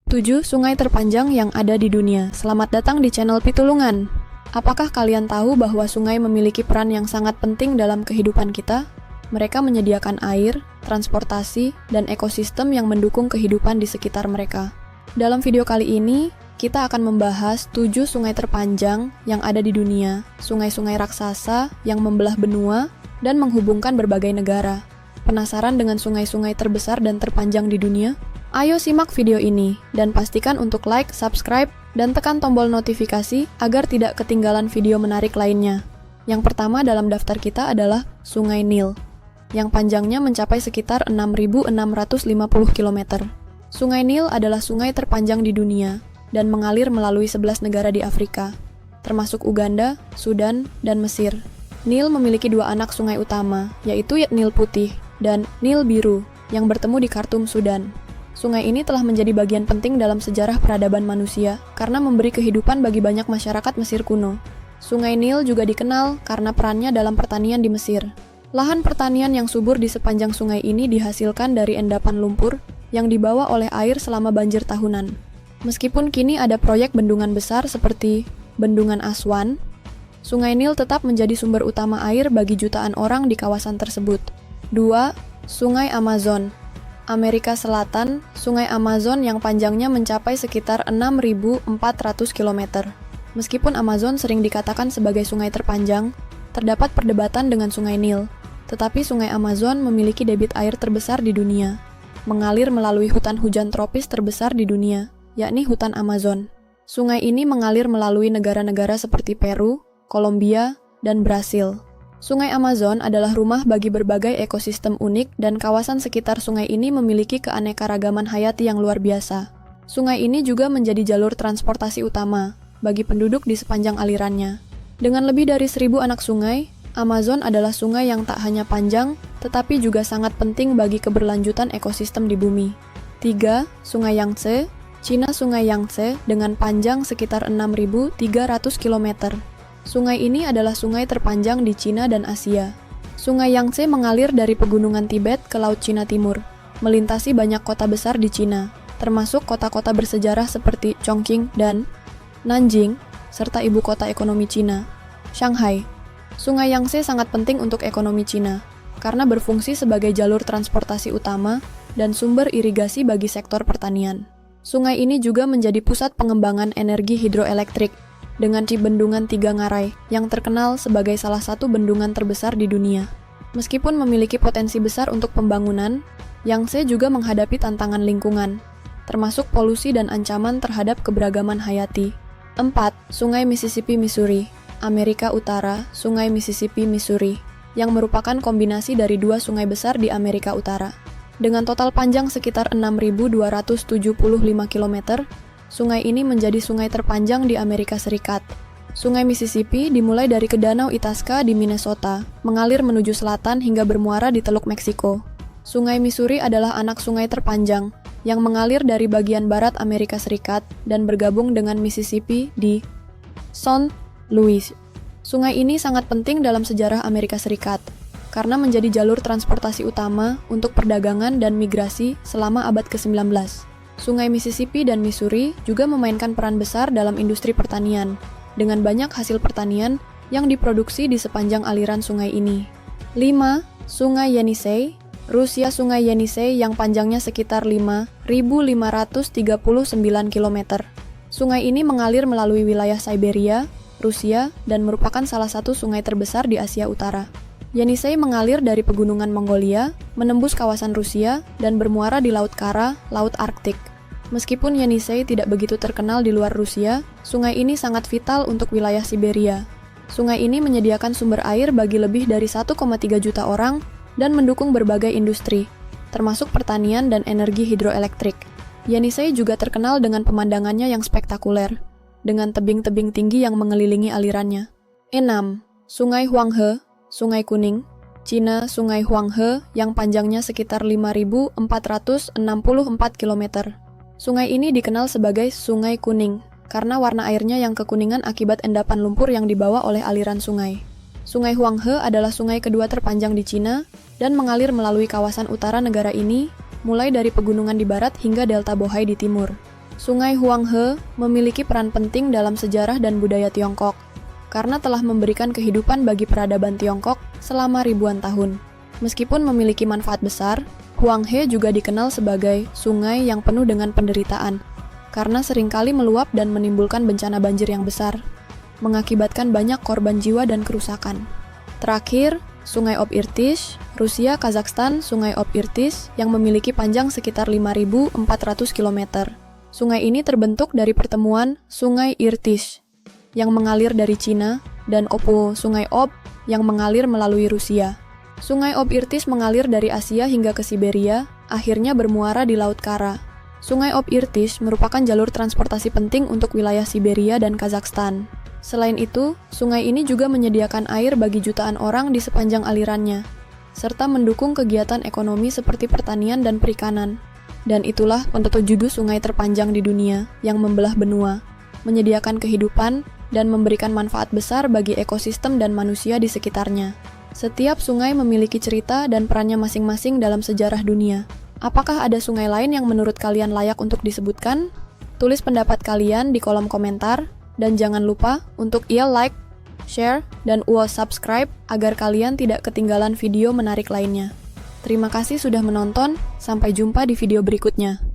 7 sungai terpanjang yang ada di dunia. Selamat datang di channel Pitulungan. Apakah kalian tahu bahwa sungai memiliki peran yang sangat penting dalam kehidupan kita? Mereka menyediakan air, transportasi, dan ekosistem yang mendukung kehidupan di sekitar mereka. Dalam video kali ini, kita akan membahas 7 sungai terpanjang yang ada di dunia, sungai-sungai raksasa yang membelah benua dan menghubungkan berbagai negara. Penasaran dengan sungai-sungai terbesar dan terpanjang di dunia? Ayo simak video ini, dan pastikan untuk like, subscribe, dan tekan tombol notifikasi agar tidak ketinggalan video menarik lainnya. Yang pertama dalam daftar kita adalah Sungai Nil, yang panjangnya mencapai sekitar 6.650 km. Sungai Nil adalah sungai terpanjang di dunia, dan mengalir melalui 11 negara di Afrika, termasuk Uganda, Sudan, dan Mesir. Nil memiliki 2 anak sungai utama, yaitu Nil Putih dan Nil Biru, yang bertemu di Khartoum, Sudan. Sungai ini telah menjadi bagian penting dalam sejarah peradaban manusia karena memberi kehidupan bagi banyak masyarakat Mesir kuno. Sungai Nil juga dikenal karena perannya dalam pertanian di Mesir. Lahan pertanian yang subur di sepanjang sungai ini dihasilkan dari endapan lumpur yang dibawa oleh air selama banjir tahunan. Meskipun kini ada proyek bendungan besar seperti Bendungan Aswan, Sungai Nil tetap menjadi sumber utama air bagi jutaan orang di kawasan tersebut. 2. Sungai Amazon, Amerika Selatan. Sungai Amazon yang panjangnya mencapai sekitar 6.400 km. Meskipun Amazon sering dikatakan sebagai sungai terpanjang, terdapat perdebatan dengan Sungai Nil. Tetapi Sungai Amazon memiliki debit air terbesar di dunia, mengalir melalui hutan hujan tropis terbesar di dunia, yakni hutan Amazon. Sungai ini mengalir melalui negara-negara seperti Peru, Kolombia, dan Brasil. Sungai Amazon adalah rumah bagi berbagai ekosistem unik dan kawasan sekitar sungai ini memiliki keanekaragaman hayati yang luar biasa. Sungai ini juga menjadi jalur transportasi utama bagi penduduk di sepanjang alirannya. Dengan lebih dari 1.000 anak sungai, Amazon adalah sungai yang tak hanya panjang, tetapi juga sangat penting bagi keberlanjutan ekosistem di bumi. 3. Sungai Yangtze, Cina. Sungai Yangtze dengan panjang sekitar 6.300 km. Sungai ini adalah sungai terpanjang di Cina dan Asia. Sungai Yangtze mengalir dari pegunungan Tibet ke Laut Cina Timur, melintasi banyak kota besar di Cina, termasuk kota-kota bersejarah seperti Chongqing dan Nanjing, serta ibu kota ekonomi Cina, Shanghai. Sungai Yangtze sangat penting untuk ekonomi Cina, karena berfungsi sebagai jalur transportasi utama dan sumber irigasi bagi sektor pertanian. Sungai ini juga menjadi pusat pengembangan energi hidroelektrik, dengan bendungan Tiga Ngarai, yang terkenal sebagai salah satu bendungan terbesar di dunia. Meskipun memiliki potensi besar untuk pembangunan, Yangtze juga menghadapi tantangan lingkungan, termasuk polusi dan ancaman terhadap keberagaman hayati. 4. Sungai Mississippi Missouri, Amerika Utara. Sungai Mississippi Missouri, yang merupakan kombinasi dari 2 sungai besar di Amerika Utara. Dengan total panjang sekitar 6.275 km, sungai ini menjadi sungai terpanjang di Amerika Serikat. Sungai Mississippi dimulai dari Danau Itasca di Minnesota, mengalir menuju selatan hingga bermuara di Teluk Meksiko. Sungai Missouri adalah anak sungai terpanjang yang mengalir dari bagian barat Amerika Serikat dan bergabung dengan Mississippi di St. Louis. Sungai ini sangat penting dalam sejarah Amerika Serikat karena menjadi jalur transportasi utama untuk perdagangan dan migrasi selama abad ke-19. Sungai Mississippi dan Missouri juga memainkan peran besar dalam industri pertanian, dengan banyak hasil pertanian yang diproduksi di sepanjang aliran sungai ini. 5. Sungai Yenisei, Rusia. Sungai Yenisei yang panjangnya sekitar 5.539 km. Sungai ini mengalir melalui wilayah Siberia, Rusia, dan merupakan salah satu sungai terbesar di Asia Utara. Yenisei mengalir dari pegunungan Mongolia, menembus kawasan Rusia, dan bermuara di Laut Kara, Laut Arktik. Meskipun Yenisei tidak begitu terkenal di luar Rusia, sungai ini sangat vital untuk wilayah Siberia. Sungai ini menyediakan sumber air bagi lebih dari 1,3 juta orang dan mendukung berbagai industri, termasuk pertanian dan energi hidroelektrik. Yenisei juga terkenal dengan pemandangannya yang spektakuler, dengan tebing-tebing tinggi yang mengelilingi alirannya. 6. Sungai Huanghe, Sungai Kuning, Cina. Sungai Huanghe yang panjangnya sekitar 5.464 km. Sungai ini dikenal sebagai Sungai Kuning karena warna airnya yang kekuningan akibat endapan lumpur yang dibawa oleh aliran sungai. Sungai Huanghe adalah sungai kedua terpanjang di Cina dan mengalir melalui kawasan utara negara ini, mulai dari pegunungan di barat hingga delta Bohai di timur. Sungai Huanghe memiliki peran penting dalam sejarah dan budaya Tiongkok karena telah memberikan kehidupan bagi peradaban Tiongkok selama ribuan tahun. Meskipun memiliki manfaat besar, Huanghe juga dikenal sebagai sungai yang penuh dengan penderitaan karena seringkali meluap dan menimbulkan bencana banjir yang besar, mengakibatkan banyak korban jiwa dan kerusakan. Terakhir, Sungai Ob Irtysh, Rusia Kazakhstan. Sungai Ob Irtysh yang memiliki panjang sekitar 5.400 km. Sungai ini terbentuk dari pertemuan Sungai Irtysh yang mengalir dari Cina dan Sungai Ob yang mengalir melalui Rusia. Sungai Ob Irtysh mengalir dari Asia hingga ke Siberia, akhirnya bermuara di Laut Kara. Sungai Ob Irtysh merupakan jalur transportasi penting untuk wilayah Siberia dan Kazakhstan. Selain itu, sungai ini juga menyediakan air bagi jutaan orang di sepanjang alirannya, serta mendukung kegiatan ekonomi seperti pertanian dan perikanan. Dan itulah Pontoto Judu, sungai terpanjang di dunia yang membelah benua, menyediakan kehidupan, dan memberikan manfaat besar bagi ekosistem dan manusia di sekitarnya. Setiap sungai memiliki cerita dan perannya masing-masing dalam sejarah dunia. Apakah ada sungai lain yang menurut kalian layak untuk disebutkan? Tulis pendapat kalian di kolom komentar, dan jangan lupa untuk like, share, dan subscribe agar kalian tidak ketinggalan video menarik lainnya. Terima kasih sudah menonton, sampai jumpa di video berikutnya.